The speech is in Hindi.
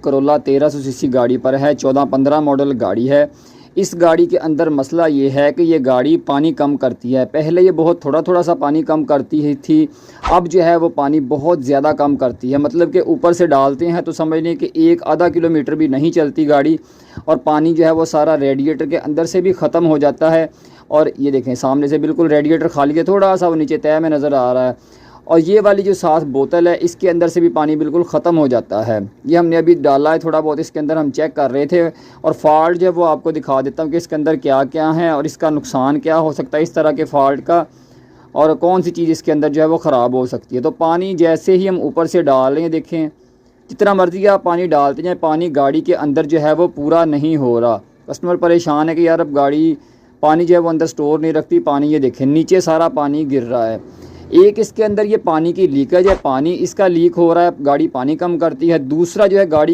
करोला 1300 सीसी गाड़ी पर है। 14-15 मॉडल गाड़ी है। इस गाड़ी के अंदर मसला ये है कि ये गाड़ी पानी कम करती है। पहले ये बहुत थोड़ा थोड़ा सा पानी कम करती थी, अब जो है वो पानी बहुत ज़्यादा कम करती है। मतलब कि ऊपर से डालते हैं तो समझ लें कि 1-आधा किलोमीटर भी नहीं चलती गाड़ी, और पानी जो है वो सारा रेडिएटर के अंदर से भी ख़त्म हो जाता है। और ये देखें सामने से बिल्कुल रेडिएटर खाली है, थोड़ा सा वो नीचे तय में नज़र आ रहा है। और ये वाली जो साथ बोतल है इसके अंदर से भी पानी बिल्कुल ख़त्म हो जाता है। ये हमने अभी डाला है थोड़ा बहुत इसके अंदर, हम चेक कर रहे थे। और फॉल्ट जो है वो आपको दिखा देता हूँ कि इसके अंदर क्या क्या है और इसका नुकसान क्या हो सकता है इस तरह के फ़ॉल्ट का, और कौन सी चीज़ इसके अंदर जो है वो ख़राब हो सकती है। तो पानी जैसे ही हम ऊपर से डाल रहे हैं, देखें जितना मर्ज़ी आप पानी डालते जाएँ, पानी गाड़ी के अंदर जो है वो पूरा नहीं हो रहा। कस्टमर परेशान है कि यार अब गाड़ी पानी जो है वो अंदर स्टोर नहीं रखती। पानी ये देखें नीचे सारा पानी गिर रहा है। एक इसके अंदर ये पानी की लीकेज है, पानी इसका लीक हो रहा है, गाड़ी पानी कम करती है। दूसरा जो है गाड़ी